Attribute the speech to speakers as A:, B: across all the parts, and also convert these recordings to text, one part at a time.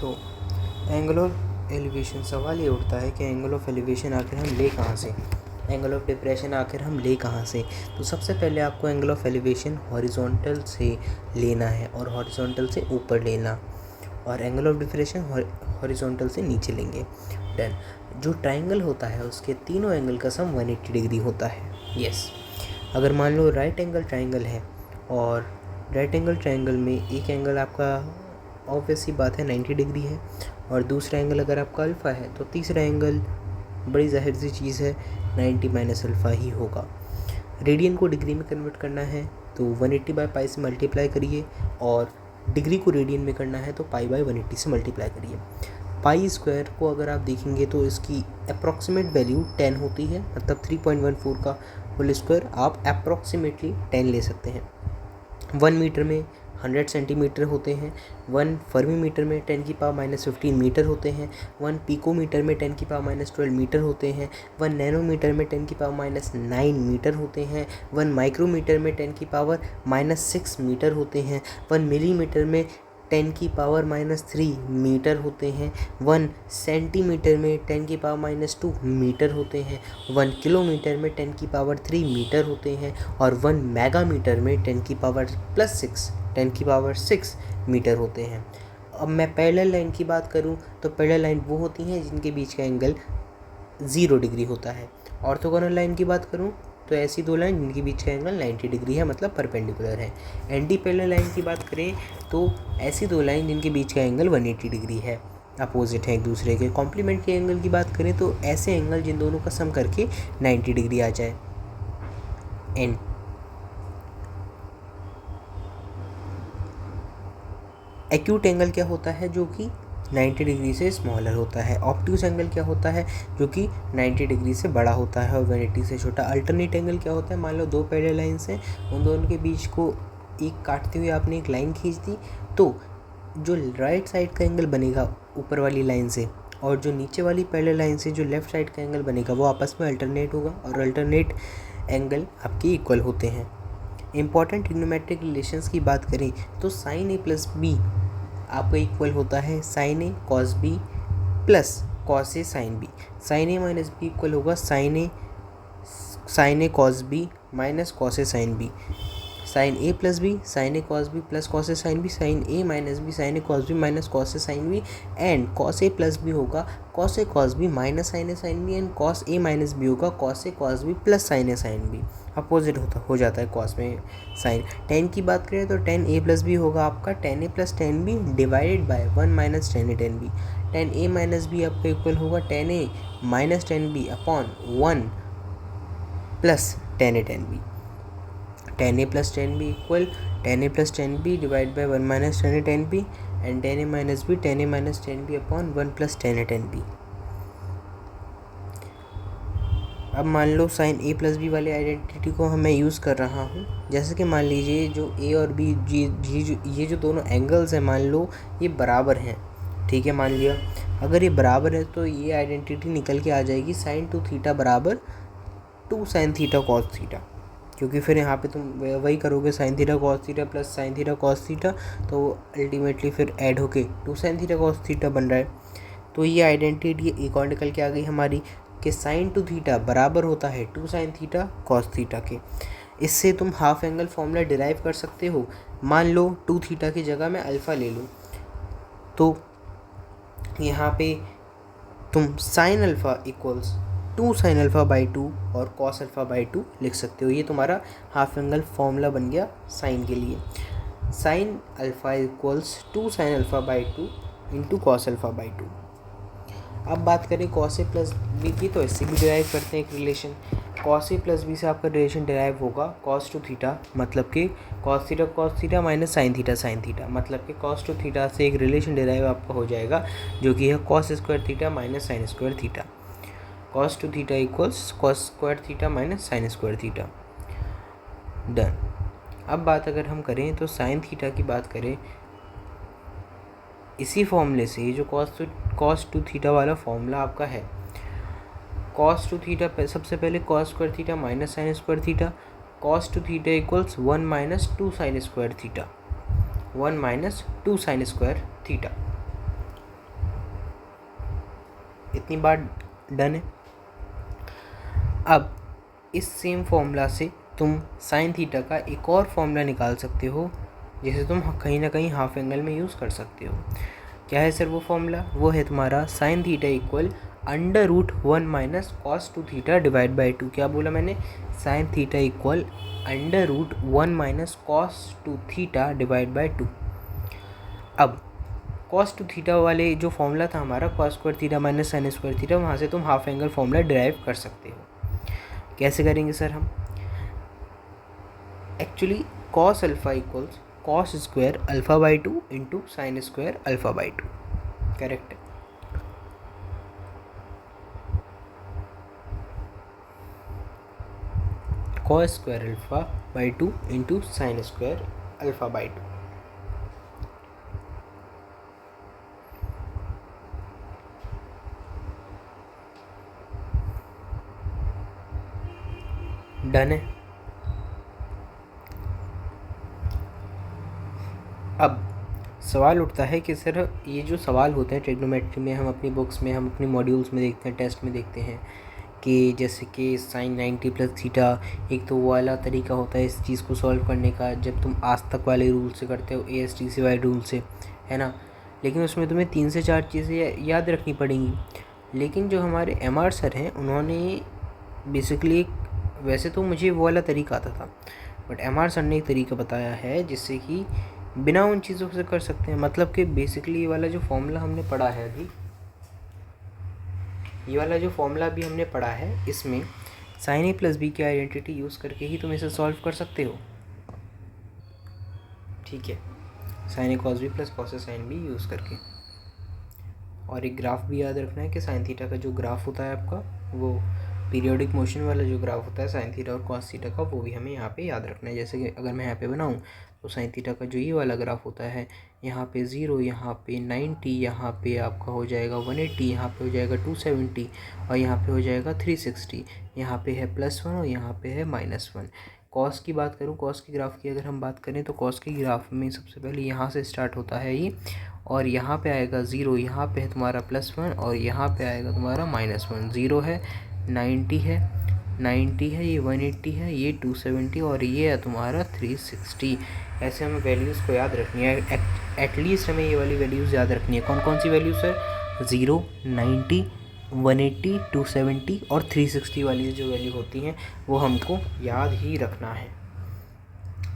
A: So angle of elevation, सवाल ये उठता है कि एंगल ऑफ एलिवेशन आखिर हम ले कहाँ से, एंगल ऑफ डिप्रेशन आखिर हम ले कहाँ से। तो सबसे पहले आपको एंगल ऑफ एलिवेशन हॉरिजॉन्टल से लेना है और हॉरिजॉन्टल से ऊपर लेना, और एंगल ऑफ डिप्रेशन हॉरिजॉन्टल से नीचे लेंगे। डन। जो ट्राइंगल होता है उसके तीनों एंगल का सम 180 डिग्री होता है। यस। अगर मान लो राइट एंगल ट्राइंगल है और राइट एंगल ट्राइंगल में एक एंगल आपका ऑब्वियस सी बात है 90 डिग्री है, और दूसरा एंगल अगर आपका अल्फ़ा है तो तीसरा एंगल बड़ी जाहिर सी चीज़ है 90 माइनस अल्फ़ा ही होगा। रेडियन को डिग्री में कन्वर्ट करना है तो 180 बाई पाई से मल्टीप्लाई करिए, और डिग्री को रेडियन में करना है तो पाई बाई 180 से मल्टीप्लाई करिए। पाई स्क्वायर को अगर आप देखेंगे तो इसकी अप्रॉक्सीमेट वैल्यू 10 होती है, मतलब 3.14 का होल स्क्वायर आप अप्रॉक्सीमेटली 10 ले सकते हैं। 1 मीटर में 100 सेंटीमीटर होते हैं, 1 फर्मी मीटर में 10 की पावर माइनस 15 मीटर होते हैं, 1 पिकोमीटर में 10 की पावर माइनस 12 मीटर होते हैं, 1 नैनोमीटर में 10 की पावर माइनस 9 मीटर होते हैं, 1 माइक्रोमीटर में 10 की पावर माइनस 6 मीटर होते हैं, 1 मिलीमीटर में 10 की पावर माइनस 3 मीटर होते हैं, 1 सेंटीमीटर में 10 की पावर माइनस 2 मीटर होते हैं, 1 किलोमीटर में 10 की पावर 3 मीटर होते हैं, और 1 मेगामीटर में 10 की पावर प्लस 6 10 की पावर 6 मीटर होते हैं। अब मैं पैरेलल लाइन की बात करूं तो पैरेलल लाइन वो होती हैं जिनके बीच का एंगल 0 डिग्री होता है। ऑर्थोगोनल लाइन की बात करूं तो ऐसी दो लाइन जिनके बीच का एंगल 90 डिग्री है, मतलब परपेंडिकुलर है। एंटी पैरेलल लाइन की बात करें तो ऐसी दो लाइन जिनके बीच का एंगल 180 डिग्री है, अपोजिट है एक दूसरे के। कॉम्प्लीमेंट के एंगल की बात करें तो ऐसे एंगल जिन दोनों का सम करके 90 डिग्री आ जाए। एंड एक्यूट एंगल क्या होता है, जो कि 90 डिग्री से स्मॉलर होता है। ऑब्ट्यूज एंगल क्या होता है, जो कि 90 डिग्री से बड़ा होता है और 180 से छोटा। अल्टरनेट एंगल क्या होता है, मान लो दो पैरेलल लाइन्स हैं, उन दोनों के बीच को एक काटते हुए आपने एक लाइन खींच दी, तो जो राइट साइड का एंगल बनेगा ऊपर वाली लाइन से और जो नीचे वाली पैरेलल लाइन से जो लेफ्ट साइड का एंगल बनेगा वो आपस में अल्टरनेट होगा, और अल्टरनेट एंगल आपके इक्वल होते हैं। इंपॉर्टेंट ट्रिग्नोमेट्रिक रिलेशंस की बात करें तो साइन ए प्लस बी आपका इक्वल होता है sine A cos B plus cos A sine B. Sine A minus B equal होगा sine A cos B minus cos A sine B. Sine A plus B sine A cos B plus cos A sine B, sine A minus B sine A cos B minus cos A sine B, and cos A plus B होगा cos A cos B minus sine A sine B, and cos A minus B होगा cos A cos B plus sine A sine B. Opposite हो जाता है cos में sign. Ten की बात करें तो टेन ए प्लस बी होगा आपका tan A plus tan B divided by 1 minus tan A tan B. Tan A minus B आपका इक्वल होगा tan A minus tan B upon 1 plus tan A tan B. Tan A plus tan B equal tan A plus tan B divide by 1 minus tan A tan B, and tan A minus B tan A minus tan B upon 1 plus tan A tan B. अब मान लो sine A plus B वाली identity को मैं use कर रहा हूँ। जैसे कि मान लीजिए जो ए और बी ये जो दोनों एंगल्स हैं, मान लो ये बराबर हैं, ठीक है। मान लिया अगर ये बराबर है तो ये आइडेंटिटी निकल के आ जाएगी साइन 2 थीटा बराबर 2 साइन थीटा कॉस थीटा, क्योंकि फिर यहाँ पे तुम वही करोगे sine theta cos theta plus sine theta cos theta, तो अल्टीमेटली फिर ऐड होके 2 साइन थीटा कॉस थीटा बन रहा है। तो ये आइडेंटिटी एक और निकल के आ गई हमारी कि साइन 2 थीटा बराबर होता है 2 साइन थीटा कॉस थीटा के। इससे तुम हाफ एंगल फॉर्मूला डिराइव कर सकते हो। मान लो 2 थीटा की जगह मैं अल्फ़ा ले लूँ, तो यहाँ पे तुम sine alpha equals 2 sine alpha by 2 और कॉस अल्फ़ा बाई 2 लिख सकते हो। ये तुम्हारा हाफ एंगल फॉर्मूला बन गया साइन के लिए। Sine alpha equals 2 sine alpha by 2 into cos alpha by 2। अब बात करें कॉस ए प्लस बी की, तो इससे भी डिराइव करते हैं एक relation. Cos A plus B से आपका रिलेशन डिराइव होगा कॉस 2 थीटा, मतलब कि cos theta minus sine theta, मतलब कि कॉस 2 थीटा से एक रिलेशन डिराइव आपका हो जाएगा जो कि है cos square theta minus sine square theta. Cos 2 theta equals cos square theta minus sine square theta. Done. अब बात अगर हम करें तो साइन थीटा की बात करें, इसी फॉर्मूले से जो कॉस 2 थीटा वाला फॉर्मूला आपका है, कॉस 2 थीटा सबसे पहले cos square theta minus sine square theta, cos 2 theta equals 1 minus 2 sine square theta, 1 minus 2 sine square theta. इतनी बार डन है। अब इस सेम फॉर्मूला से तुम साइन थीटा का एक और फॉर्मूला निकाल सकते हो, जिसे तुम कहीं ना कहीं हाफ एंगल में यूज़ कर सकते हो। क्या है सर वो फॉर्मूला? वो है तुम्हारा sine theta equal √1 minus cos two theta divide by 2। क्या बोला मैंने? Sine theta equal √1 minus cos two theta divide by 2। अब कॉस टू थीटा वाले जो फॉर्मूला था हमारा cos square theta minus sine square theta, वहाँ से तुम हाफ एंगल फॉर्मूला डिराइव कर सकते हो। कैसे करेंगे सर हम? Actually cos alpha equals cos square alpha by 2 into sine square alpha by 2। Correct है। Cos square alpha by 2 into sine square alpha by 2। Done है। अब सवाल उठता है कि सर ये जो सवाल होते हैं ट्रिग्नोमेट्री में, हम अपनी बुक्स में, हम अपनी मॉड्यूल्स में देखते हैं, टेस्ट में देखते हैं कि जैसे कि साइन 90 प्लस थीटा, एक तो वो वाला तरीका होता है इस चीज़ को सॉल्व करने का जब तुम आज तक वाले रूल से करते हो, ASTC वाले रूल से, है ना। लेकिन उसमें तुम्हें 3 से 4 चीज़ें याद रखनी पड़ेंगी। लेकिन जो हमारे MR सर हैं उन्होंने बेसिकली, वैसे तो मुझे वो वाला तरीका आता था, बट MR सर ने एक तरीका बताया है जिससे कि बिना उन चीज़ों से कर सकते हैं। मतलब कि बेसिकली ये वाला जो फॉर्मूला हमने पढ़ा है अभी, ये वाला जो फॉर्मूला भी हमने पढ़ा है, इसमें साइन ए प्लस बी की आइडेंटिटी यूज़ करके ही तुम इसे सॉल्व कर सकते हो। ठीक है, sine A cos B plus cos A sine B use करके। और एक ग्राफ भी याद रखना है कि साइन थीटा का जो ग्राफ होता है आपका, वो पीरियोडिक मोशन वाला जो ग्राफ होता है साइन थीटा और कॉस थीटा का, वो भी हमें यहाँ पे याद रखना है। जैसे कि अगर मैं यहाँ पे बनाऊँ तो साइन थीटा का जो ये वाला ग्राफ होता है, यहाँ पे 0, यहाँ पे 90, यहाँ पे आपका हो जाएगा 180, यहाँ पे हो जाएगा 270 और यहाँ पे हो जाएगा 360। यहाँ पे है +1 और यहाँ पे है -1। कॉस की बात करूँ, कॉस के ग्राफ की अगर हम बात करें तो कॉस के ग्राफ में सबसे पहले यहाँ से स्टार्ट होता है ये, और यहाँ पे आएगा 0, यहाँ पे है तुम्हारा +1 और यहाँ पे आएगा तुम्हारा -1। 0 है, 90 है, 90 है, ये 180 है, ये 270 और ये है तुम्हारा 360। ऐसे हमें वैल्यूज़ को याद रखनी है। एटलीस्ट हमें ये वाली वैल्यूज़ याद रखनी है। कौन कौन सी वैल्यूज़ सर? 0, 90, 180, 270 और 360 वाली जो वैल्यू होती हैं वो हमको याद ही रखना है।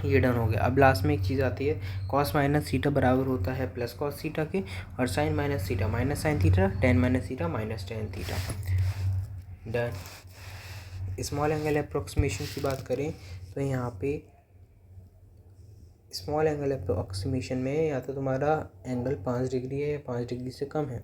A: ये डन हो गया। अब लास्ट में एक चीज़ आती है, कॉस माइनस थीटा बराबर होता है प्लस कॉस थीटा के, और sine minus theta minus sine theta, tan minus theta minus tan theta. Done. Small angle approximation की बात करें तो यहाँ पे स्मॉल एंगल अप्रोक्सीमेशन में या तो तुम्हारा एंगल 5 डिग्री है या 5 डिग्री से कम है,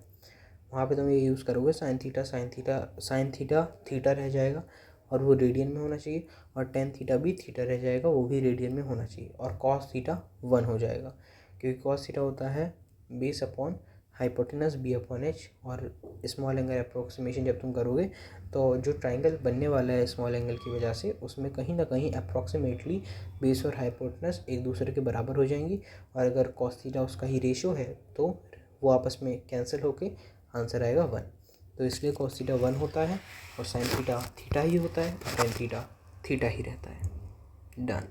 A: वहाँ पे तुम ये यूज़ करोगे साइन थीटा थीटा रह जाएगा और वो रेडियन में होना चाहिए, और टेन थीटा भी थीटा रह जाएगा, वो भी रेडियन में होना चाहिए, और कॉस थीटा 1 हो जाएगा, क्योंकि कॉस थीटा होता है बेस अपॉन हाइपोटेनस b/h। और स्मॉल एंगल अप्रोक्सीमेशन जब तुम करोगे तो जो ट्राइंगल बनने वाला है स्मॉल एंगल की वजह से, उसमें कहीं ना कहीं अप्रॉक्सीमेटली बेस और हाइपोटेनस एक दूसरे के बराबर हो जाएंगी, और अगर कॉस थीटा उसका ही रेशियो है तो वो आपस में कैंसिल होके आंसर आएगा 1। तो इसलिए कॉस थीटा 1 होता है और साइन थीटा थीटा ही होता है, टेन थीटा थीटा ही रहता है। डन।